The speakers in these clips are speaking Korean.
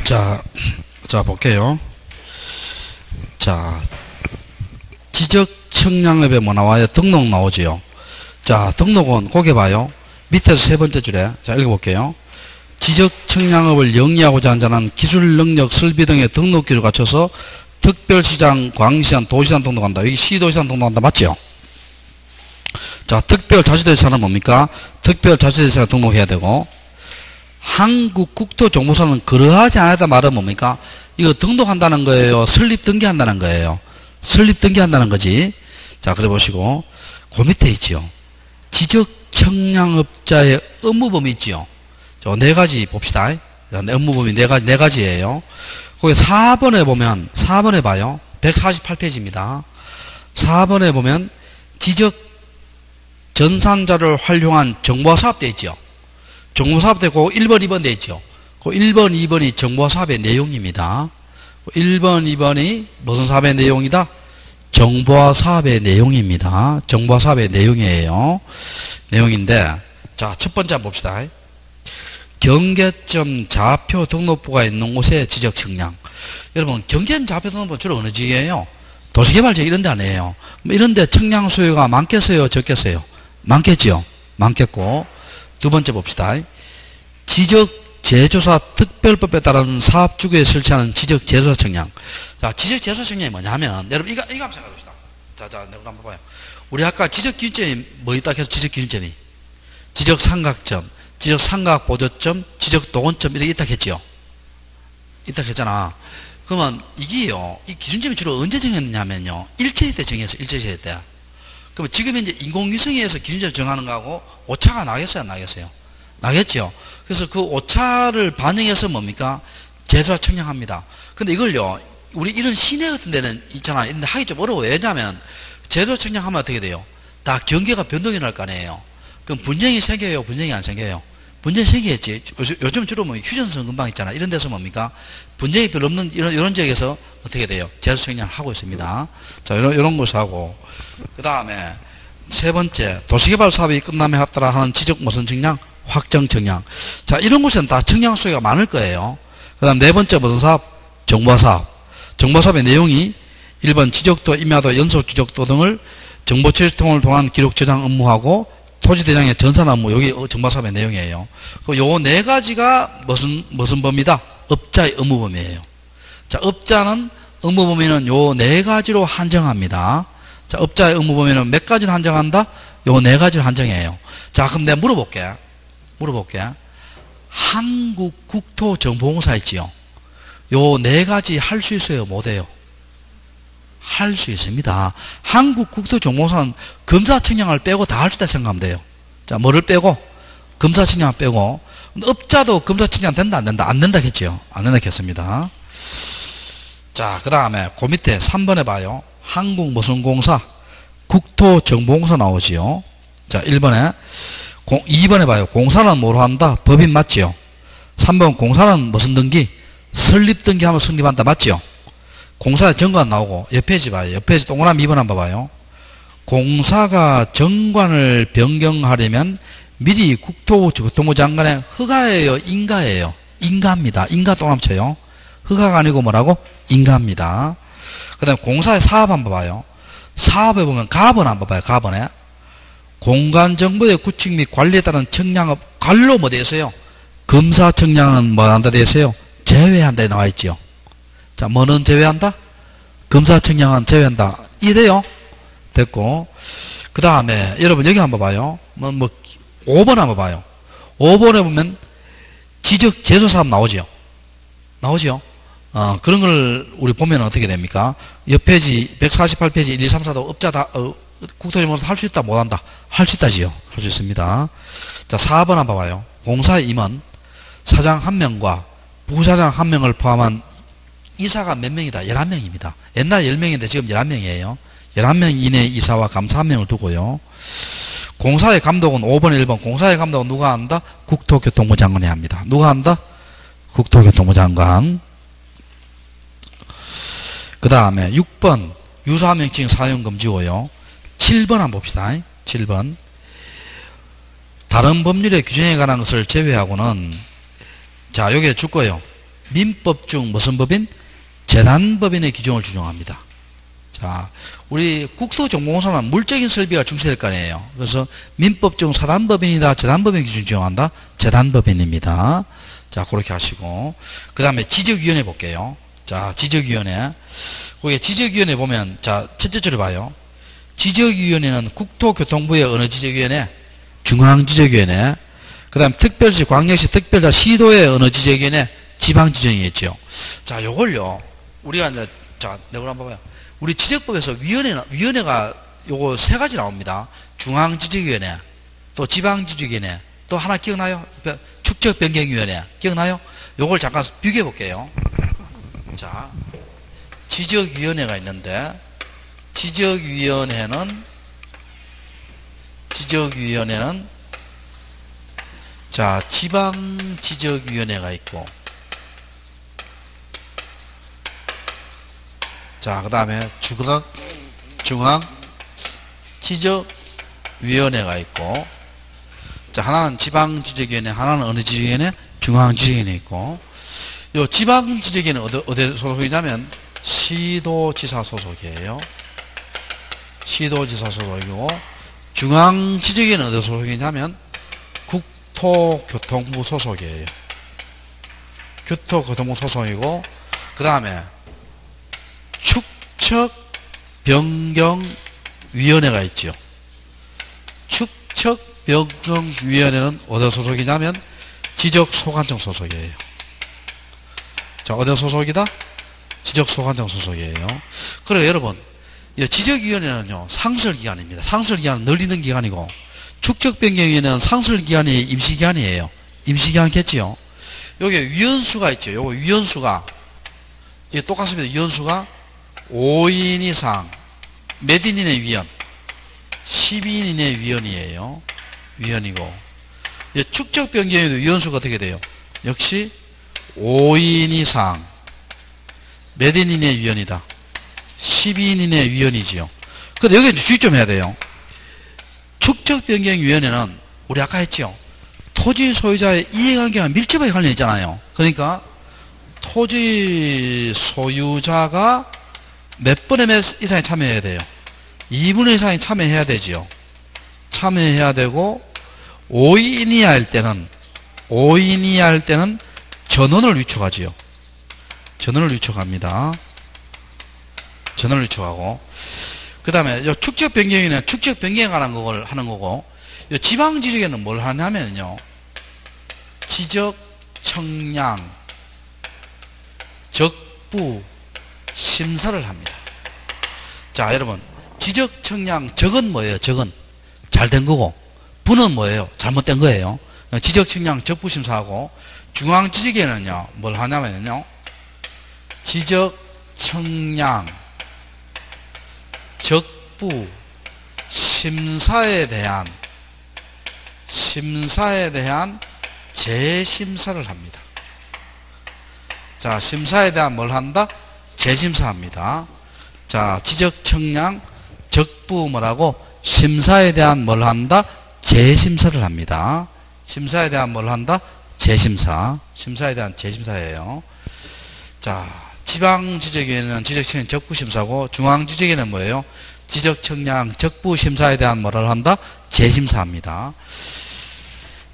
자, 볼게요. 자, 지적청량업에 뭐 나와요? 등록 나오지요. 자, 등록은 거기 봐요. 밑에서 세 번째 줄에. 자, 읽어볼게요. 지적청량업을 영위하고자 하는 자는 기술, 능력, 설비 등의 등록기를 갖춰서 특별시장, 광시장, 도시장 등록한다. 여기 시도시장 등록한다. 맞죠? 자, 특별자치도시장은 뭡니까? 특별자치도시장 등록해야 되고, 한국국토정보사는 그러하지 않았다 말은 뭡니까? 이거 등록한다는 거예요? 설립등기한다는 거예요? 설립등기한다는 거지. 자, 그래 보시고, 그 밑에 있지요. 지적청량업자의 업무범위 있지요. 저 네 가지 봅시다. 업무범위 네 가지예요. 거기 4번에 보면, 4번에 봐요. 148페이지입니다. 4번에 보면, 지적 전산자를 활용한 정보화 사업 돼 있죠. 정보화 사업 되고 1번, 2번 돼 있죠. 그 1번, 2번이 정보화 사업의 내용입니다. 1번, 2번이 무슨 사업의 내용이다? 정보화 사업의 내용입니다. 정보화 사업의 내용이에요. 내용인데, 자, 첫 번째 한번 봅시다. 경계점 좌표 등록부가 있는 곳의 지적청량. 여러분, 경계점 좌표 등록부 주로 어느 지역이에요? 도시개발지역 이런 데 아니에요. 이런 데 청량 수요가 많겠어요? 적겠어요? 많겠죠? 많겠고. 두 번째 봅시다. 지적재조사 특별법에 따른 사업주구에 설치하는 지적재조사 청량. 자, 지적재조사 청량이 뭐냐면, 여러분, 이거 한번 생각해 봅시다. 자, 내가 한번 봐봐요. 우리 아까 지적기준점이 뭐 있다 해서 지적기준점이? 지적삼각점, 지적삼각보조점, 지적도건점 이렇게 있다 했지요? 있다 했잖아. 그러면 이게요, 이 기준점이 주로 언제 정했느냐면요, 일제시대 때 정했어요. 일제시대 때. 그러면 지금 현재 인공위성에서 기준점을 정하는 거하고 오차가 나겠어요? 안 나겠어요? 나겠죠? 그래서 그 오차를 반영해서 뭡니까? 재조사 청량합니다. 근데 이걸요, 우리 이런 시내 같은 데는 있잖아. 근데 하기 좀 어려워요. 왜냐하면 재조사 청량하면 어떻게 돼요? 다 경계가 변동이 날 거 아니에요. 그럼 분쟁이 생겨요? 분쟁이 안 생겨요? 분쟁이 생기겠지. 요즘 주로 뭐 휴전선 근방 있잖아. 이런 데서 뭡니까? 분쟁이 별로 없는 이런 지역에서 어떻게 돼요? 재조사 청량을 하고 있습니다. 자, 이런 것을 하고. 그 다음에 세 번째, 도시개발 사업이 끝남에 합따라 하는 지적 무슨 청량? 확정 청량. 자, 이런 곳에는 다 청량 수요가 많을 거예요. 그 다음 네 번째 무슨 사업? 정보화 사업. 정보화 사업의 내용이 1번 지적도, 임야도, 연소 지적도 등을 정보 처리통을 통한 기록 저장 업무하고 토지대장의 전산 업무, 여기 정보화 사업의 내용이에요. 요 네 가지가 무슨 범위다? 업자의 업무 범위예요. 자, 업자는 업무 범위는 요 네 가지로 한정합니다. 자, 업자의 업무 범위는 몇 가지를 한정한다? 요 네 가지를 한정해요. 자, 그럼 내가 물어볼게. 한국국토정보공사 있지요? 요 네 가지 할 수 있어요? 못해요? 할 수 있습니다. 한국국토정보공사는 검사청량을 빼고 다 할 수 있다 생각하면 돼요. 자, 뭐를 빼고? 검사청량을 빼고. 업자도 검사청량 된다, 안 된다? 안 된다 했죠? 안 된다 했습니다. 자, 그 다음에 그 밑에 3번에 봐요. 한국 무슨 공사? 국토정보공사 나오지요. 자, 1번에 2번에 봐요. 공사는 뭐로 한다? 법인 맞지요? 3번 공사는 무슨 등기? 설립등기 하면 성립한다. 맞지요? 공사에 정관 나오고 옆 페이지 봐요. 옆 페이지 동그라미 2번 한번 봐요. 공사가 정관을 변경하려면 미리 국토부 장관의 허가예요? 인가예요? 인가입니다. 인가 동그라미 쳐요. 허가가 아니고 뭐라고? 인가입니다. 그 다음에 공사의 사업 한번 봐요. 사업에 보면 가번 한번 봐요. 가번에 공간정보의 구축 및 관리에 따른 청량업 관로 뭐 되어 있어요? 검사 청량은 뭐 한다 되어 있어요? 제외한다 나와 있지요. 자, 뭐는 제외한다? 검사 청량은 제외한다. 이해돼요? 됐고. 그 다음에 여러분 여기 한번 봐요. 5번 한번 봐요. 5번에 보면 지적 제조사업 나오지요. 나오지요. 그런 걸 우리 보면 어떻게 됩니까? 옆 페이지 148페이지 1, 2, 3, 4도 업자 국토정보공사 할 수 있다 못한다? 할 수 있다지요. 할 수 있습니다. 자, 4번 한번 봐요. 공사의 임원 사장 1명과 부사장 1명을 포함한 이사가 몇 명이다? 11명입니다. 옛날 10명인데 지금 11명이에요. 11명 이내 이사와 감사 1명을 두고요. 공사의 감독은 5번, 1번. 공사의 감독은 누가 한다? 국토교통부 장관이 합니다. 누가 한다? 국토교통부 장관. 그 다음에 6번 유사명칭 사용금지고요. 7번 한번 봅시다. 7번 다른 법률의 규정에 관한 것을 제외하고는 자, 여기에 줄 거예요. 민법 중 무슨 법인? 재단법인의 규정을 준용합니다. 자, 우리 국토정보공사는 물적인 설비가 중시될 거 아니에요. 그래서 민법 중 사단법인이다, 재단법인 기준 적용한다, 재단법인입니다. 자, 그렇게 하시고. 그 다음에 지적위원회 볼게요. 자, 지적위원회. 거기에 지적위원회 보면, 자, 첫째 줄을 봐요. 지적위원회는 국토교통부의 어느 지적위원회? 중앙지적위원회. 그 다음 특별시, 광역시, 특별자, 시도의 어느 지적위원회? 지방지정이겠죠. 자, 요걸요. 우리가 이제, 자, 내가 한번 봐봐요. 우리 지적법에서 위원회가 요거 세 가지 나옵니다. 중앙지적위원회, 또 지방지적위원회, 또 하나 기억나요? 축적변경위원회. 기억나요? 요걸 잠깐 비교해 볼게요. 자, 지적위원회가 있는데, 지적위원회는, 자, 지방지적위원회가 있고, 자, 그 다음에 중앙지적위원회가 있고, 자, 하나는 지방지적위원회, 하나는 어느 지적위원회? 중앙지적위원회 있고, 요 지방지적위원회는 어디 소속이냐면, 시도지사 소속이에요. 시도지사 소속이고, 중앙지적위원회는 어디 소속이냐면, 국토교통부 소속이에요. 교통교통부 소속이고, 그 다음에, 축척변경위원회가 있죠. 축척변경위원회는 어디 소속이냐면 지적소관청 소속이에요. 자, 어디 소속이다? 지적소관청 소속이에요. 그리고 여러분, 지적위원회는요, 상설기관입니다. 상설기관은 늘리는 기관이고, 축척변경위원회는 상설기관이 임시기관이에요. 임시기관겠지요. 여기 위원수가 있죠. 요거 위원수가, 이게 똑같습니다. 위원수가 5인 이상, 몇 인 이내 위원? 12인 이내 위원이에요. 위원이고. 축적변경에도 위원수가 어떻게 돼요? 역시 5인 이상, 몇 인 이내 위원이다? 12인 이내 위원이지요. 근데 여기 주의 좀 해야 돼요. 축적변경위원회는 우리 아까 했죠. 토지 소유자의 이해관계와 밀접하게 관련 있잖아요. 그러니까 토지 소유자가 몇 분의 몇 이상이 참여해야 돼요? 2분의 이상이 참여해야 되지요. 참여해야 되고, 5인 이하 할 때는 전원을 위촉하지요. 전원을 위촉합니다. 전원을 위촉하고. 그 다음에, 축적 변경에는 축적 변경에 관한 걸 하는 거고, 지방지적에는 뭘 하냐면요. 지적, 청량, 적부, 심사를 합니다. 자, 여러분, 지적, 청량, 적은 뭐예요? 적은 잘된 거고, 부는 뭐예요? 잘못된 거예요. 지적, 청량, 적부, 심사하고, 중앙지적에는요, 뭘 하냐면요, 지적, 청량, 적부, 심사에 대한 재심사를 합니다. 자, 심사에 대한 뭘 한다? 재심사합니다. 자, 지적, 청량, 적부 뭐라고? 심사에 대한 뭘 한다? 재심사를 합니다. 심사에 대한 뭘 한다? 재심사. 심사에 대한 재심사예요. 자, 지방지적에는 지적, 청량, 적부 심사고, 중앙지적에는 뭐예요? 지적, 청량, 적부 심사에 대한 뭐를 한다? 재심사합니다.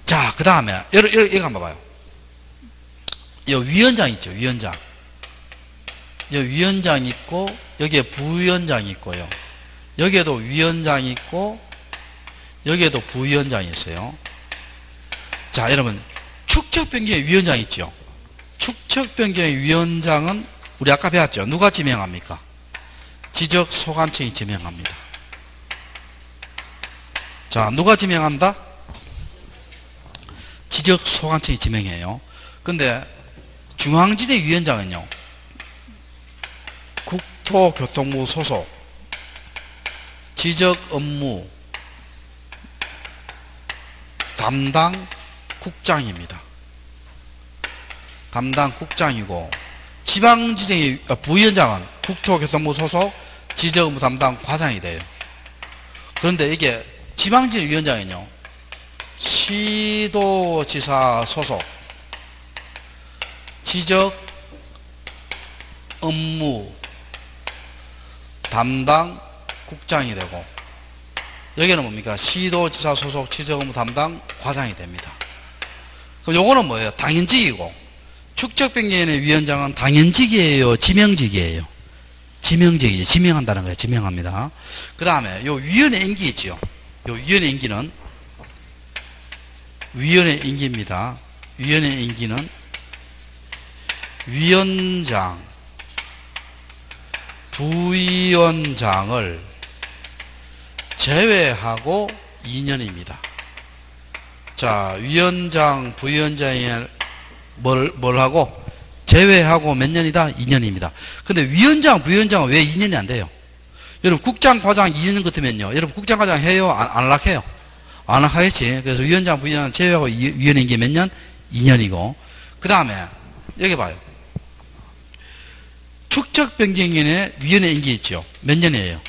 자, 그 다음에, 이거 한번 봐봐요. 이 위원장 있죠, 위원장. 위원장 있고, 여기에 부위원장이 있고요. 여기에도 위원장이 있고, 여기에도 부위원장이 있어요. 자, 여러분, 축척변경의 위원장이 있죠. 축척변경의 위원장은 우리 아까 배웠죠. 누가 지명합니까? 지적소관청이 지명합니다. 자, 누가 지명한다? 지적소관청이 지명해요. 근데 중앙지대 위원장은요, 국토교통부 소속 지적업무 담당 국장입니다. 담당 국장이고, 지방지정의 부위원장은 국토교통부 소속 지적업무 담당 과장이 돼요. 그런데 이게 지방지정위원장은요, 시도지사 소속 지적 업무 담당 국장이 되고, 여기는 뭡니까? 시도지사 소속 지적업무 담당 과장이 됩니다. 그럼 요거는 뭐예요? 당연직이고, 축적변경위원회 위원장은 당연직이에요? 지명직이에요? 지명직이에요. 지명한다는 거예요. 지명합니다. 그 다음에 요 위원회 임기 있죠? 요 위원회 임기는 위원회 임기입니다. 위원회 임기는 위원장, 부위원장을 제외하고 2년입니다. 자, 위원장, 부위원장이 뭘 하고? 제외하고 몇 년이다? 2년입니다. 근데 위원장, 부위원장은 왜 2년이 안 돼요? 여러분, 국장, 과장 2년 같으면요. 여러분, 국장, 과장 해요? 안 하게요? 안 하겠지. 그래서 위원장, 부위원장 제외하고 위원회 임기 몇 년? 2년이고. 그 다음에, 여기 봐요. 축적변경위원회 위원회 임기 있죠? 몇 년이에요?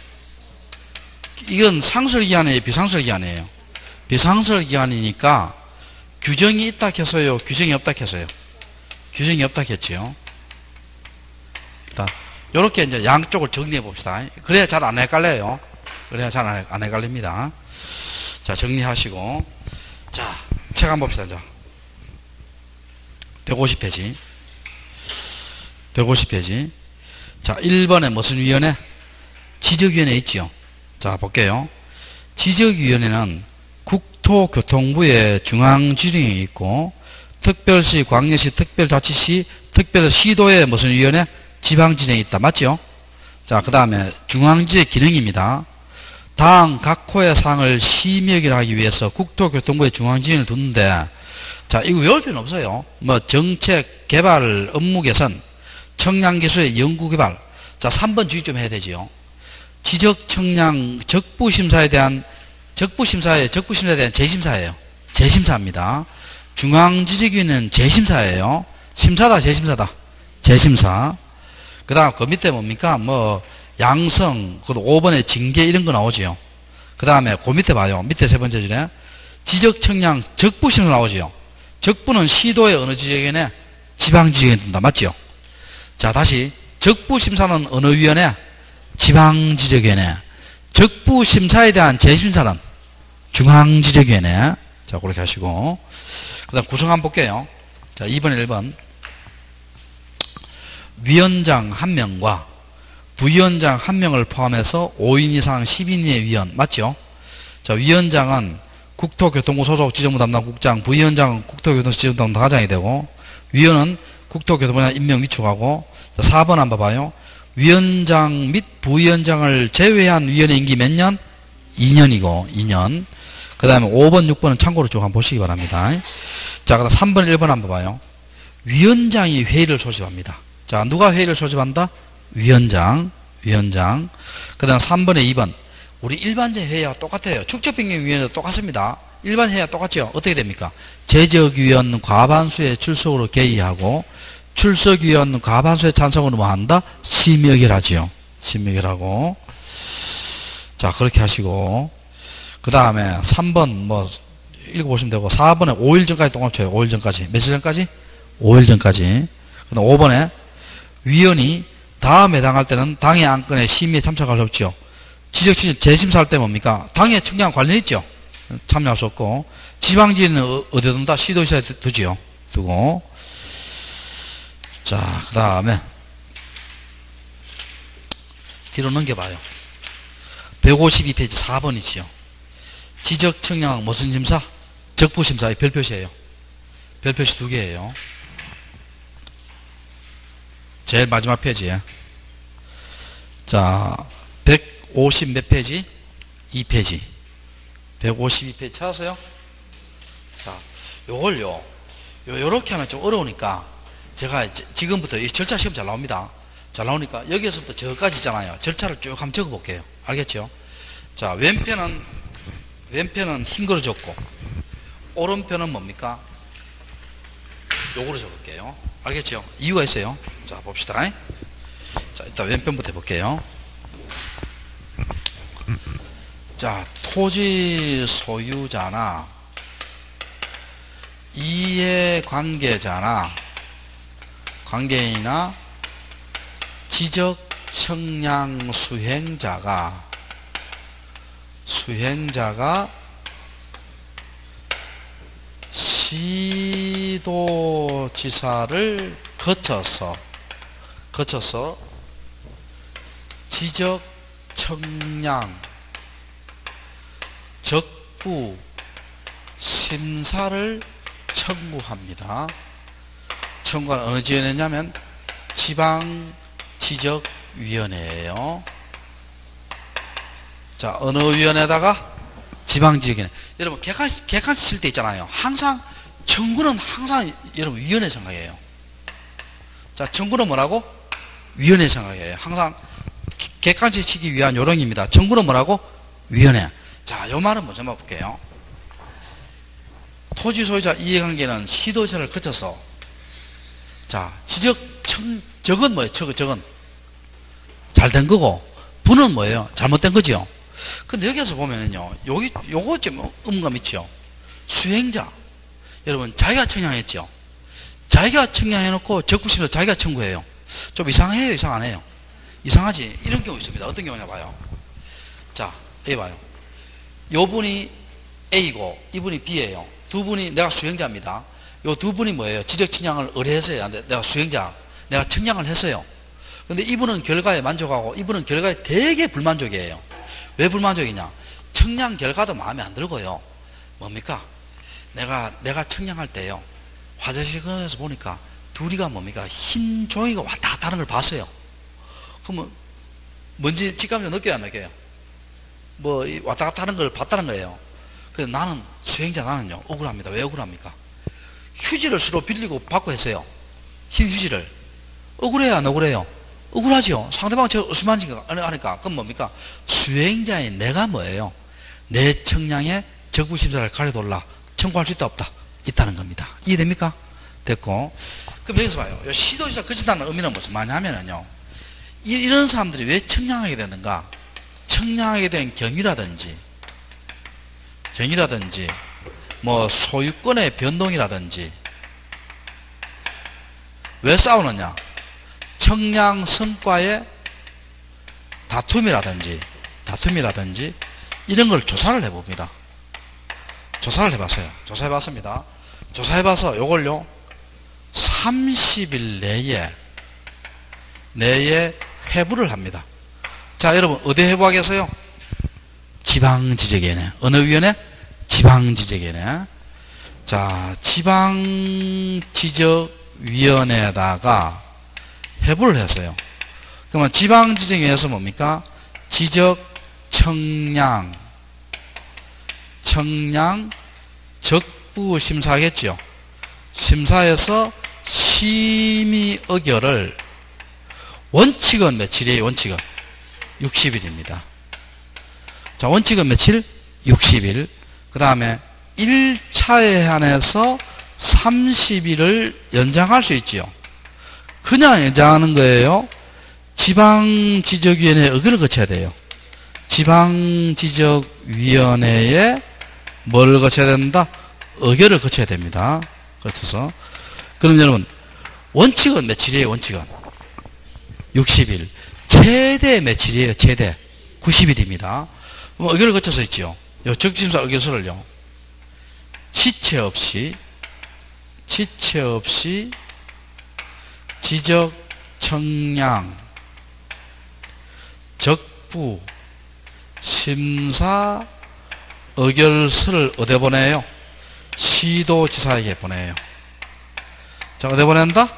이건 상설기간이에요? 비상설기간이에요? 비상설기간이니까 규정이 있다 해서요? 규정이 없다 해서요? 규정이 없다 했지요. 요렇게 이제 양쪽을 정리해 봅시다. 그래야 잘 안 헷갈려요. 그래야 잘 안 헷갈립니다. 자, 정리하시고. 자, 책 한번 봅시다. 자, 150페이지. 150페이지. 자, 1번에 무슨 위원회? 지적위원회 있지요. 자, 볼게요. 지적위원회는 국토교통부의 중앙지령이 있고, 특별시, 광역시, 특별자치시, 특별시도의 무슨 위원회? 지방지령이 있다. 맞죠? 자, 그 다음에 중앙지의 기능입니다. 다음 각 호의 사항을 심의하기를 하기 위해서 국토교통부의 중앙지령을 두는데, 자, 이거 외울 필요는 없어요. 뭐, 정책, 개발, 업무 개선, 청량기술의 연구개발. 자, 3번 주의 좀 해야 되지요. 지적청량, 적부심사에 대한 재심사예요. 재심사입니다. 중앙지적위원회는 재심사예요. 심사다, 재심사다. 재심사. 그 다음, 그 밑에 뭡니까? 뭐, 양성, 그 5번에 징계 이런 거 나오지요. 그 다음에, 그 밑에 봐요. 밑에 세 번째 줄에. 지적청량, 적부심사 나오지요. 적부는 시도의 어느 지적위원회? 지방지적위원회 든다. 맞죠? 자, 다시. 적부심사는 어느 위원회? 지방지적위원회. 적부심사에 대한 재심사는 중앙지적위원회. 자, 그렇게 하시고. 그 다음 구성 한번 볼게요. 자, 2번, 1번. 위원장 1명과 부위원장 1명을 포함해서 5인 이상 10인의 위원. 맞죠? 자, 위원장은 국토교통부 소속 지정부 담당 국장, 부위원장은 국토교통부 지정부 담당 과장이 되고, 위원은 국토교통부장 임명 위촉하고, 자, 4번 한번 봐요. 위원장 및 부위원장을 제외한 위원회 임기 몇 년? 2년이고, 2년. 그 다음에 5번, 6번은 참고로 쭉 한번 보시기 바랍니다. 자, 그 다음 3번, 1번 한번 봐요. 위원장이 회의를 소집합니다. 자, 누가 회의를 소집한다? 위원장. 그 다음 3번에 2번. 우리 일반적 회의와 똑같아요. 축적변경위원회도 똑같습니다. 일반 회의와 똑같죠? 어떻게 됩니까? 제적위원 과반수의 출석으로 개의하고, 출석위원 과반수의 찬성으로 뭐 한다? 심의결하지요. 심의결하고. 자, 그렇게 하시고. 그 다음에 3번 뭐 읽어보시면 되고, 4번에 5일 전까지 동합 쳐요. 5일 전까지. 며칠 전까지? 5일 전까지. 그 다음 5번에 위원이 다음 해당할 때는 당의 안건에 심의에 참석할 수 없죠. 지적청량 재심사할 때 뭡니까? 당의 청량 관련 있죠. 참여할 수 없고, 지방지는 어디에 둔다? 시도지사에 두지요. 두고. 자, 그 다음에 뒤로 넘겨봐요. 152페이지 4번이지요. 지적청량 무슨 심사? 적부심사의 별표시예요. 별표시 2개예요. 제일 마지막 페이지에. 자, 150 몇 페이지? 2페이지. 152페이지 찾았어요? 자, 요걸요. 요렇게 하면 좀 어려우니까 제가 지금부터 이 절차 시험 잘 나옵니다. 잘 나오니까 여기에서부터 저까지 있잖아요. 절차를 쭉 한번 적어 볼게요. 알겠죠? 자, 왼편은 흰 거로 적고, 오른편은 뭡니까? 요거로 적을게요. 알겠죠? 이유가 있어요. 자, 봅시다. 자, 일단 왼편부터 해볼게요. 자, 토지 소유자나 이해관계자나 관계인이나 지적 청량 수행자가 시도지사를 거쳐서 지적 청량 적부 심사를 청구합니다. 청구는 어느 지원회냐면 지방지적위원회예요. 자, 어느 위원회에다가 지방지적위원회. 여러분 객관식 칠 때 있잖아요. 항상 청구는 항상 여러분 위원회 생각이에요. 자, 청구는 뭐라고? 위원회 생각이에요. 항상 객관식 치기 위한 요령입니다. 청구는 뭐라고? 위원회. 자, 요 말은 먼저 볼게요. 토지 소유자 이해관계는 시도지사를 거쳐서, 자, 적은 뭐예요? 적은 잘 된 거고, 부는 뭐예요? 잘못된 거지요. 근데 여기서 보면은요, 요거 좀 음감 있죠. 수행자, 여러분 자기가 청량했죠. 자기가 청량해놓고 적부심에서 자기가 청구해요. 좀 이상해요, 이상 안 해요? 이상하지? 이런 경우 있습니다. 어떤 경우냐 봐요. 자, A 봐요. 요 분이 A고 이분이 B예요. 두 분이 내가 수행자입니다. 요 두 분이 뭐예요? 지적 청량을 의뢰했어요. 내가 수행자, 내가 청량을 했어요. 근데 이분은 결과에 만족하고 이분은 결과에 되게 불만족이에요. 왜 불만족이냐? 청량 결과도 마음에 안 들고요. 뭡니까? 내가 청량할 때요, 화장실에서 보니까 둘이가 뭡니까? 흰 종이가 왔다 갔다 하는 걸 봤어요. 그러면 뭔지 직감적으로 느껴요, 안 느껴요? 뭐 왔다 갔다 하는 걸 봤다는 거예요. 그래서 나는 수행자, 나는요 억울합니다. 왜 억울합니까? 휴지를 서로 빌리고 받고 했어요. 흰 휴지를. 억울해요, 안 억울해요? 억울하죠. 상대방 저 어슬만진 거 아니까. 그럼 뭡니까? 수행자인 내가 뭐예요? 내 청량에 적부심사를 가려돌라 청구할 수 있다 없다? 있다는 겁니다. 이해됩니까? 됐고. 그럼 여기서 봐요. 시도지사 거친다는 의미는 무슨 말이냐면요, 이런 사람들이 왜 청량하게 되는가? 청량하게 된 경위라든지 뭐 소유권의 변동이라든지. 왜 싸우느냐? 청량 성과의 다툼이라든지 이런 걸 조사를 해봅니다. 조사를 해봤어요. 조사해봤습니다. 조사해봐서 요걸요 30일 내에 회부를 합니다. 자, 여러분 어디 회부하겠어요? 지방지적위원회. 어느 위원회? 지방지적위원회. 자, 지방지적위원회에다가 회부를 했어요. 그러면 지방지적위원회에서 뭡니까? 지적청량 적부심사겠죠. 심사에서 심의 의결을, 원칙은 며칠이에요? 원칙은 60일입니다. 자, 원칙은 며칠? 60일. 그 다음에 1차에 한해서 30일을 연장할 수 있지요. 그냥 연장하는 거예요? 지방지적위원회 의결을 거쳐야 돼요. 지방지적위원회에 뭘 거쳐야 된다? 의결을 거쳐야 됩니다. 거쳐서. 그럼 여러분, 원칙은 며칠이에요? 원칙은 60일. 최대 며칠이에요? 최대 90일입니다. 의결을 거쳐서 있지요. 적부심사 의결서를요, 지체 없이 지적 청량 적부 심사 의결서를 어디 보내요? 시도지사에게 보내요. 자, 어디 보낸다?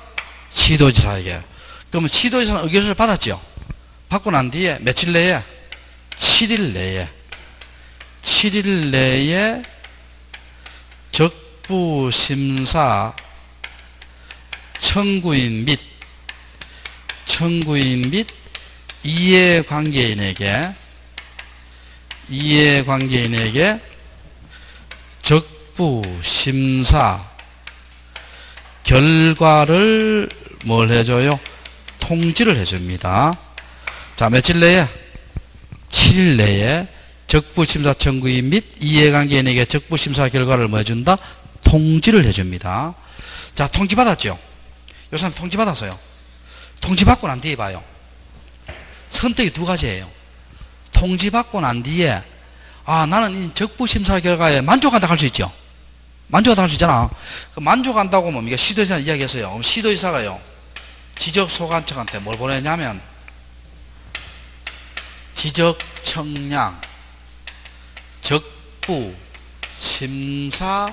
시도지사에게. 그러면 시도지사는 의결서를 받았죠. 받고 난 뒤에 며칠 내에? 7일 내에 적부심사 청구인 및 이해관계인에게 적부심사 결과를 뭘 해줘요? 통지를 해줍니다. 자, 며칠 내에? 7일 내에 적부심사 청구인 및 이해관계인에게 적부심사 결과를 뭐 해준다? 통지를 해줍니다. 자, 통지 받았죠? 요 사람 통지 받았어요. 통지 받고 난 뒤에 봐요. 선택이 두 가지예요. 통지받고 난 뒤에 나는 이 적부심사 결과에 만족한다 할 수 있죠. 만족한다 할 수 있잖아. 그 만족한다고 뭡니까? 시도지사 이야기했어요. 그럼 시도지사가요, 지적소관청한테 뭘 보내냐면 지적청량 적부 심사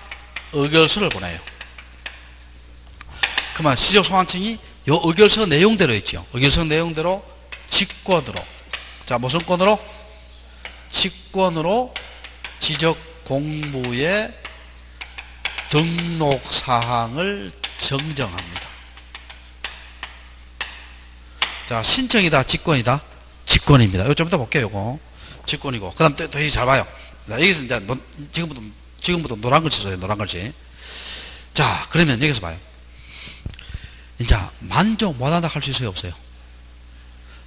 의결서를 보내요. 그러면 지적소관청이 요 의결서 내용대로 있죠. 의결서 내용대로 직권으로, 자 무슨 권으로? 직권으로 지적공부의 등록사항을 정정합니다. 자, 신청이다, 직권이다? 직권입니다. 이거 좀 이따 볼게요, 요거. 직권이고. 그 다음 또 잘 봐요. 자, 여기서 이제, 지금부터 노란 글씨 써요, 노란 글씨. 자, 그러면 여기서 봐요. 이제, 만족 못한다 할 수 있어요, 없어요?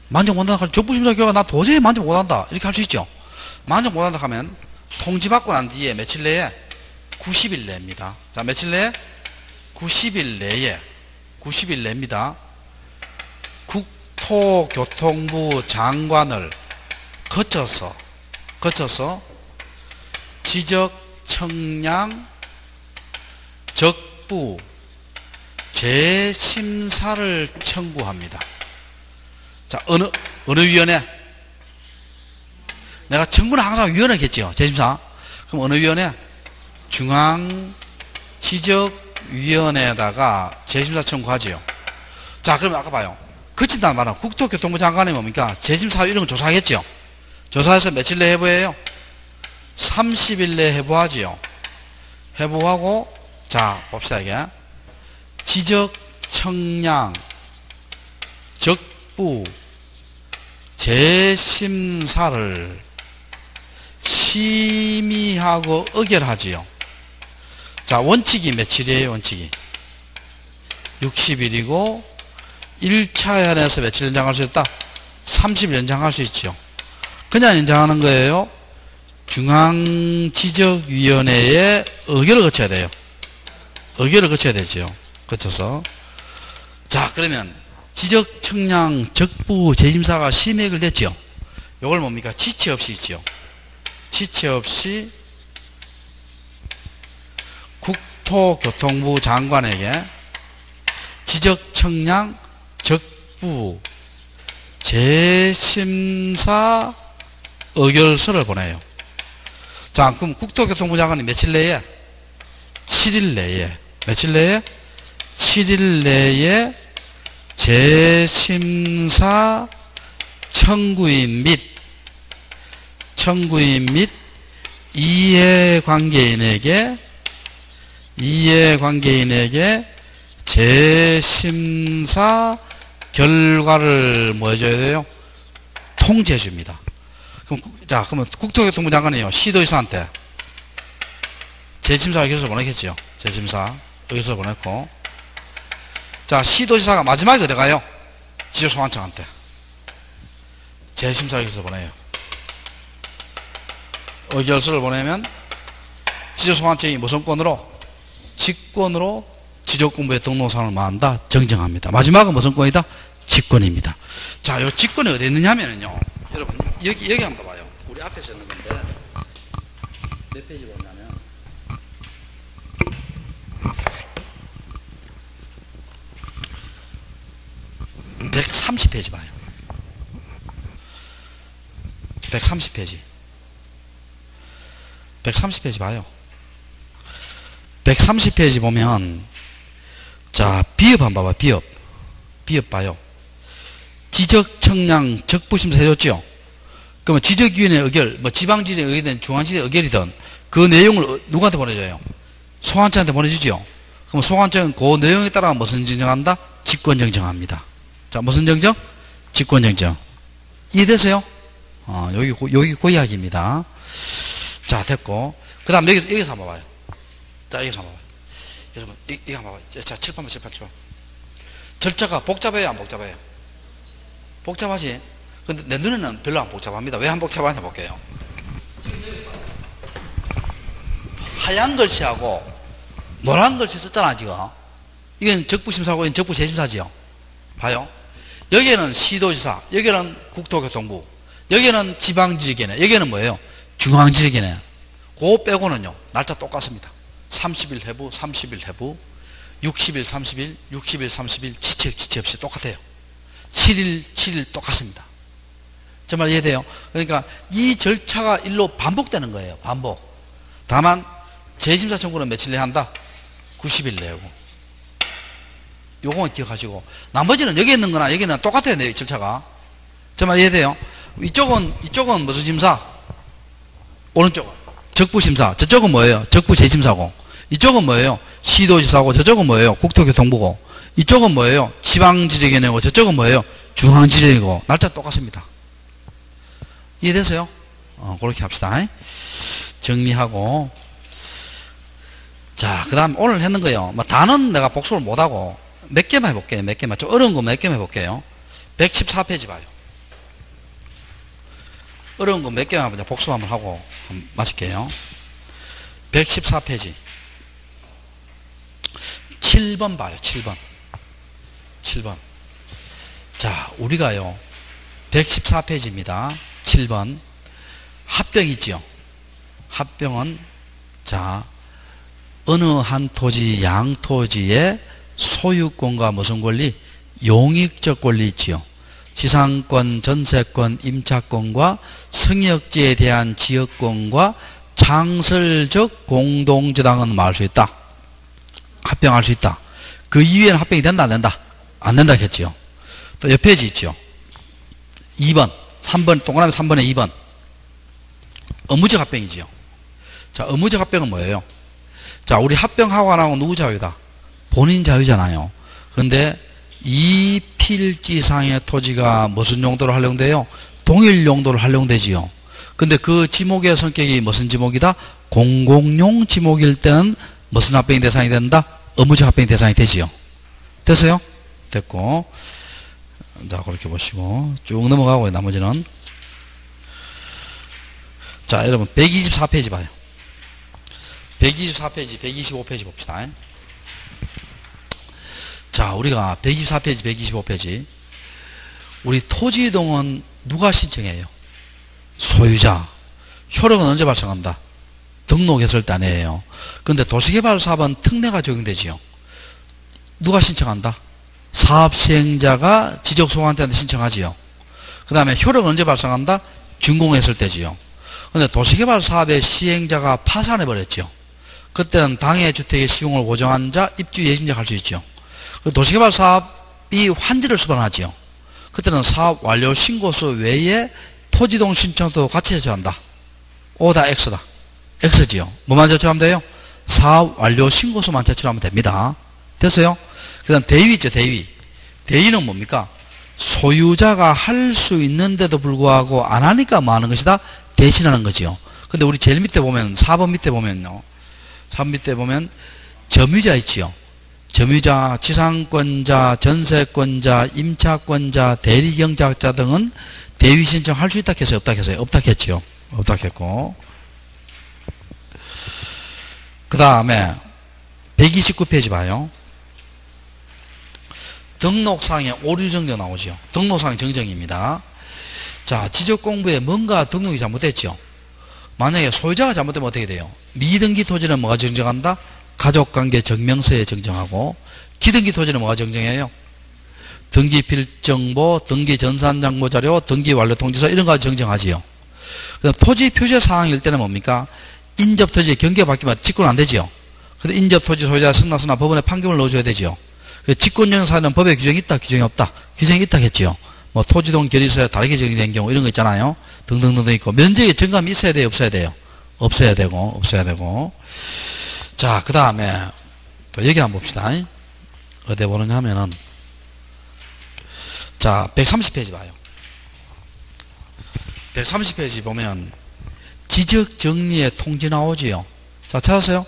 만족 못한다 할 수, 적부심사 결과 나 도저히 만족 못한다. 이렇게 할 수 있죠? 만족 못한다 하면, 통지받고 난 뒤에 며칠 내에? 90일 내입니다. 자, 며칠 내에? 90일 내입니다. 국토교통부 장관을 거쳐서 지적청량 적부 재심사를 청구합니다. 자, 어느 위원회? 내가 청구는 항상 위원회겠죠. 재심사. 그럼 어느 위원회? 중앙지적위원회에다가 재심사 청구하지요. 자, 그러면 아까 봐요. 거친다는 말은 국토교통부 장관이 뭡니까? 재심사 이런 거 조사하겠죠. 조사해서 며칠 내에 해부해요? 30일 내에 해부하지요. 해부하고, 자, 봅시다, 이게. 지적청량 적부 재심사를 심의하고 의결하지요. 자, 원칙이 며칠이에요, 원칙이? 60일이고, 1차 회원에서 며칠 연장할 수 있다? 30일 연장할 수 있죠. 그냥 연장하는 거예요. 중앙지적위원회에 의결을 거쳐야 돼요. 의결을 거쳐야 되죠. 거쳐서. 자, 그러면 지적청량 적부 재심사가 심의 의결됐죠. 요걸 뭡니까? 지체 없이 있죠. 지체 없이 국토교통부 장관에게 지적청량 적부 재심사 의결서를 보내요. 자, 그럼 국토교통부 장관이 며칠 내에? 7일 내에. 며칠 내에? 7일 내에 재심사 청구인 및 이해관계인에게 재심사 결과를 뭐 해줘야 돼요? 통지해 줍니다. 그러면 국토교통부 장관이요, 시도지사한테 재심사 의결서 보내겠죠. 재심사 의결서 보냈고, 자, 시도지사가 마지막에 어디 가요? 지적소관청한테 재심사 의결서 보내요. 의결서를 보내면 지적소관청이 무슨 권으로? 직권으로 지적공부의 등록사항을 뭐한다? 정정합니다. 마지막은 무슨 권이다? 직권입니다. 자, 이 직권이 어디 있느냐면요, 여러분 여기 한번 봐요. 우리 앞에 쓰는 건데 몇 페이지 보냐면 130페이지 봐요. 130페이지. 130페이지 봐요. 130페이지 보면, 자, 비읍 한번 봐봐, 비읍 봐요. 지적청량 적부심사 해줬죠? 그러면 지적위원회 의결, 뭐 지방지리 의결이든 중앙지리 의결이든 그 내용을 누구한테 보내줘요? 소관청한테 보내주죠? 그럼 소관청은 그 내용에 따라 무슨 정정한다? 직권정정합니다. 자, 무슨 정정? 직권정정. 이해되세요? 여기 그 이야기입니다. 자, 됐고. 그 다음 여기서 한번 봐요. 자, 여기서 한번 봐요. 여러분, 이거 한번 봐요. 자, 칠판. 절차가 복잡해요, 안 복잡해요? 복잡하지? 근데 내 눈에는 별로 안 복잡합니다. 왜 안 복잡하냐 볼게요. 하얀 글씨하고 노란 글씨 썼잖아, 지금. 이건 적부심사고, 이건 적부재심사지요. 봐요. 여기에는 시도지사, 여기는 국토교통부, 여기는 지방지역이네, 여기는 뭐예요? 중앙지역이네. 그거 빼고는요, 날짜 똑같습니다. 30일 해부, 30일 해부, 60일, 30일, 60일, 30일, 지체 없이 똑같아요. 7일, 7일 똑같습니다. 정말 이해돼요? 그러니까 이 절차가 일로 반복되는 거예요. 반복. 다만 재심사 청구는 며칠 내야 한다? 90일 내고. 요거만 기억하시고 나머지는 여기 있는 거나 여기는 똑같아야 돼요. 절차가. 정말 이해돼요? 이쪽은 무슨 심사? 오른쪽은 적부심사. 저쪽은 뭐예요? 적부재심사고. 이쪽은 뭐예요? 시도지사고. 저쪽은 뭐예요? 국토교통부고. 이쪽은 뭐예요? 지방지역위원회고. 저쪽은 뭐예요? 중앙지역이고. 날짜 똑같습니다. 이해됐어요? 그렇게 합시다. 정리하고. 자, 그 다음 오늘 했는 거요. 뭐 단은 내가 복습을 못하고 몇 개만 해볼게요. 몇 개만. 좀 어려운 거 몇 개만 해볼게요. 114페이지 봐요. 어려운 거 몇 개만 복습 한번 하고 마칠게요. 114페이지. 7번 봐요. 7번. 자, 우리가요. 114페이지입니다. 7번. 합병이지요. 합병은 자, 어느 한 토지, 양토지의 소유권과 무슨 권리? 용익적 권리 있지요. 지상권, 전세권, 임차권과 성역지에 대한 지역권과 창설적 공동저당은 뭐 할 수 있다? 합병할 수 있다. 그 이후에는 합병이 된다, 안 된다? 안 된다 했지요. 또 옆 페이지 있죠. 2번, 3번, 동그라미 3번에 2번. 의무적 합병이지요. 자, 의무적 합병은 뭐예요? 자, 우리 합병하고 안 하고 누구 자유다? 본인 자유잖아요. 그런데 이 필지상의 토지가 무슨 용도로 활용돼요? 동일 용도로 활용되지요. 근데 그 지목의 성격이 무슨 지목이다? 공공용 지목일 때는 무슨 합병의 대상이 된다? 의무적 합병의 대상이 되지요. 됐어요? 됐고. 자, 그렇게 보시고 쭉 넘어가고 나머지는 자, 여러분 124페이지 봐요. 124페이지, 125페이지 봅시다. 자, 우리가 124페이지, 125페이지. 우리 토지 이동은 누가 신청해요? 소유자. 효력은 언제 발생한다? 등록했을 때 아니에요. 그런데 도시개발사업은 특례가 적용되지요. 누가 신청한다? 사업시행자가 지적소관자한테 신청하지요. 그 다음에 효력은 언제 발생한다? 준공했을 때지요. 그런데 도시개발사업의 시행자가 파산해버렸죠. 그때는 당해 주택의 시공을 고정한 자, 입주 예정자 할 수 있죠. 도시개발 사업이 환지를 수반하지요. 그때는 사업 완료 신고서 외에 토지동 신청도 같이 제출한다. O다 X다. X지요. 뭐만 제출하면 돼요? 사업 완료 신고서만 제출하면 됩니다. 됐어요? 그 다음 대위 있죠. 대위는 뭡니까? 소유자가 할 수 있는데도 불구하고 안 하니까 뭐 하는 것이다? 대신하는 거지요. 근데 우리 제일 밑에 보면 4번 밑에 보면요. 3번 밑에 보면 점유자 있지요. 점유자, 지상권자, 전세권자, 임차권자, 대리경작자 등은 대위 신청할 수 있다 했어요? 없다 했어요? 없다 했지요. 없다 했고. 그 다음에 129페이지 봐요. 등록상의 오류 정정 나오죠. 등록상 정정입니다. 자, 지적공부에 뭔가 등록이 잘못됐죠. 만약에 소유자가 잘못되면 어떻게 돼요? 미등기 토지는 뭐가 정정한다? 가족관계 정명서에 정정하고, 기등기 토지는 뭐가 정정해요? 등기 필정보, 등기 전산장부자료, 등기 완료 통지서 이런 거 정정하지요. 그다음 토지 표시 사항일 때는 뭡니까? 인접 토지의 경계가 바뀌면 직권 안 되지요. 근데 인접 토지 소유자가 승낙서나 법원에 판결을 넣어줘야 되지요. 직권정 사유는 법에 규정이 있다, 규정이 없다? 규정이 있다 했지요. 뭐 토지동 결의서에 다르게 정의된 경우 이런 거 있잖아요. 등등등등 있고, 면적에 정감이 있어야 돼요, 없어야 돼요? 없어야 되고. 자, 그 다음에 또 여기 한번 봅시다. 어디 보느냐 하면은, 자, 130페이지 봐요. 130페이지 보면 지적 정리의 통지 나오지요. 자, 찾았어요?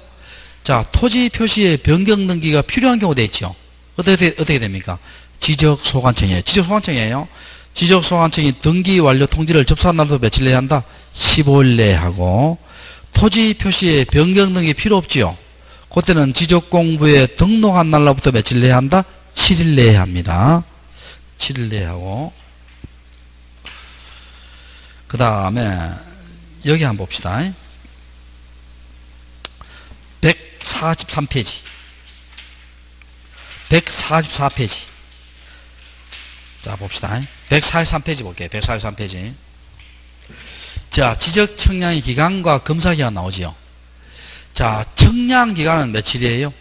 자, 토지 표시에 변경 등기가 필요한 경우 돼 있죠. 어떻게 됩니까? 지적 소관청이에요. 지적 소관청이에요. 지적 소관청이 등기 완료 통지를 접수한 날도 며칠 내에 한다? 15일 내에 하고, 토지 표시에 변경 등기 필요 없지요. 그때는 지적공부에 등록한 날로부터 며칠 내에 한다? 7일 내에 합니다. 7을 내하고, 그 다음에 여기 한번 봅시다. 143페이지. 144페이지. 자, 봅시다. 143페이지 볼게요. 143페이지. 자, 지적 청량의 기간과 검사 기간 나오지요. 자, 청량 기간은 며칠이에요?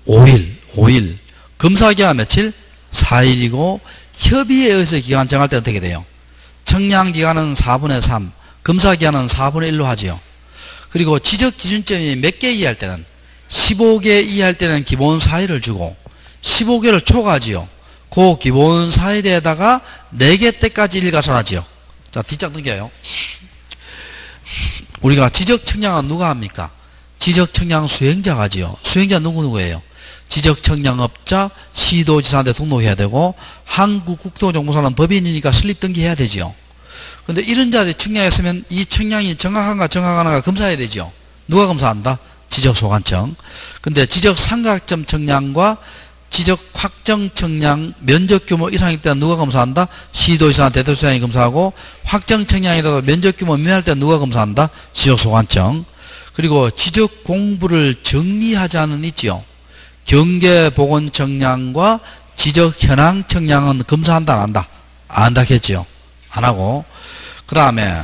5일. 검사 기간 며칠? 4일이고, 협의에 의해서 기간 정할 때 어떻게 돼요? 청량 기간은 4분의 3, 검사 기간은 4분의 1로 하지요. 그리고 지적 기준점이 몇 개 이하일 때는 15개 이하일 때는 기본 4일을 주고 15개를 초과하지요. 그 기본 4일에다가 4개 때까지 일가산하지요. 자, 뒷장 넘겨요. 우리가 지적 청량은 누가 합니까? 지적 청량 수행자가 하지요. 수행자 누구예요? 지적 청량업자, 시도지사한테 등록해야 되고 한국국토정보사는 법인이니까 설립 등기해야 되지요. 근데 이런 자들이 청량했으면 이 청량이 정확한가 정확한가 검사해야 되죠. 누가 검사한다? 지적소관청. 근데 지적삼각점 청량과 지적확정 청량 면적규모 이상일 때는 누가 검사한다? 시도지사나 대도시장이 검사하고, 확정 청량이라도 면적규모 미만할 때는 누가 검사한다? 지적소관청. 그리고 지적공부를 정리하자는 있지요. 경계보건 청량과 지적현황 청량은 검사한다 안 한다? 안 한다겠지요. 안 하고, 그 다음에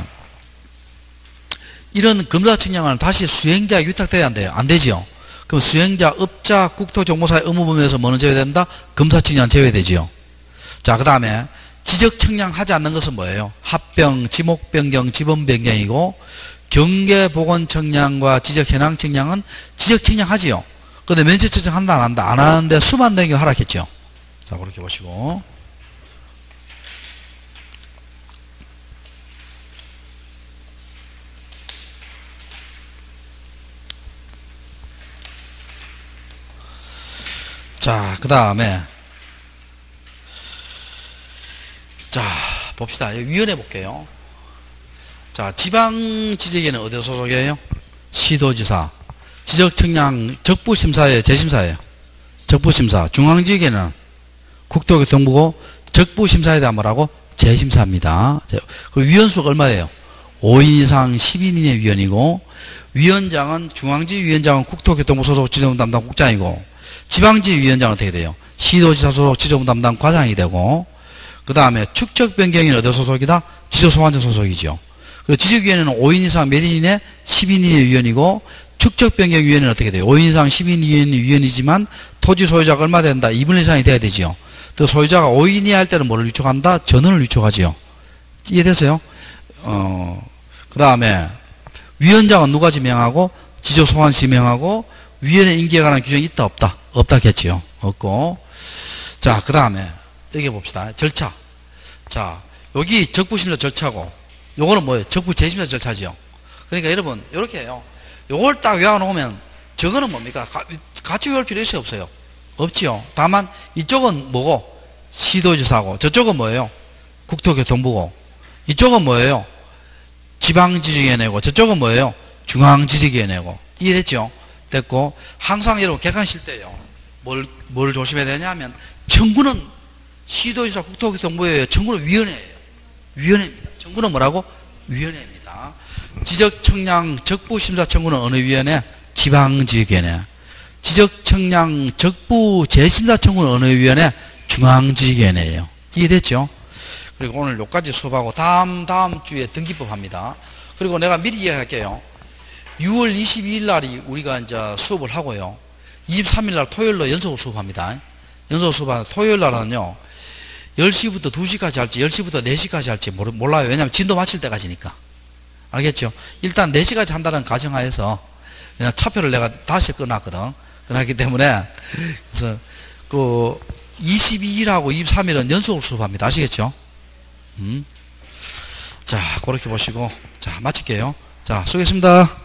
이런 검사 청량은 다시 수행자에 위탁돼야 안 돼요. 안 되지요. 그럼 수행자, 업자, 국토정보사의 의무 범위에서 뭐는 제외된다? 검사 청량 제외되지요. 자, 그 다음에 지적 청량하지 않는 것은 뭐예요? 합병, 지목 변경, 지번 변경이고, 경계보건 청량과 지적 현황 청량은 지적 청량하지요. 근데 면적 청량 한다 안 한다? 안 하는데 수만 된 경우 하락했죠. 자, 그렇게 보시고. 자, 그 다음에 자, 봅시다. 위원회 볼게요. 자, 지방지적에는 어디 소속이에요? 시도지사. 지적청량 적부심사예요, 재심사예요? 적부심사. 중앙지역에는 국토교통부고, 적부심사에 대한 뭐라고? 재심사입니다. 그 위원수가 얼마예요? 5인 이상 10인 이내 위원이고, 위원장은 중앙지위원장은 국토교통부 소속 지정부 담당 국장이고, 지방지위원장은 어떻게 돼요? 시도지사 소속 지정부 담당 과장이 되고, 그 다음에 축적 변경인 어디 소속이다? 지적소관청 소속이죠. 그리고 지적위원회는 5인 이상 몇 인 이내? 10인 이내 위원이고, 축적 변경위원회는 어떻게 돼요? 5인 이상 10인 이내 위원이지만 토지 소유자가 얼마 된다? 2분의 1 이상이 돼야 되지요. 또 소유자가 5인 이하 할 때는 뭐를 위촉한다? 전원을 위촉하지요. 이해됐어요? 그 다음에 위원장은 누가 지명하고, 지적소관 지명하고, 위원회 임기에 관한 규정이 있다 없다? 없다겠지요. 없고. 자, 그 다음에 여기 봅시다. 절차. 자, 여기 적부심사 절차고, 요거는 뭐예요? 적부재심사 절차지요. 그러니까 여러분 이렇게 해요. 요걸 딱 외워놓으면 저거는 뭡니까? 같이 외울 필요 있어요 없어요? 없지요. 다만 이쪽은 뭐고? 시도지사고, 저쪽은 뭐예요? 국토교통부고, 이쪽은 뭐예요? 지방지적위원회고, 저쪽은 뭐예요? 중앙지적위원회고. 이해됐죠? 됐고, 항상 여러분 객관실 때요, 뭘 조심해야 되냐면, 청구는 시도지사 국토교통부예요. 청구는 위원회예요. 위원회입니다. 청구는 뭐라고? 위원회입니다. 지적청량 적부심사 청구는 어느 위원회? 지방지적위원회. 지적청량 적부재심사 청구는 어느 위원회? 중앙지적위원회예요. 이해됐죠? 그리고 오늘 여기까지 수업하고 다음 주에 등기법 합니다. 그리고 내가 미리 이야기할게요. 6월 22일 날이 우리가 이제 수업을 하고요. 23일 날 토요일로 연속으로 수업합니다. 연속으로 수업하는 토요일 날은요, 10시부터 2시까지 할지 10시부터 4시까지 할지 몰라요. 왜냐하면 진도 마칠 때까지니까. 알겠죠? 일단 4시까지 한다는 가정하에서 그냥 차표를 내가 5시에 끊었거든. 그렇기 때문에 그래서 그 22일하고 23일은 연속으로 수업합니다. 아시겠죠? 자, 그렇게 보시고, 자, 마칠게요. 자, 수고했습니다.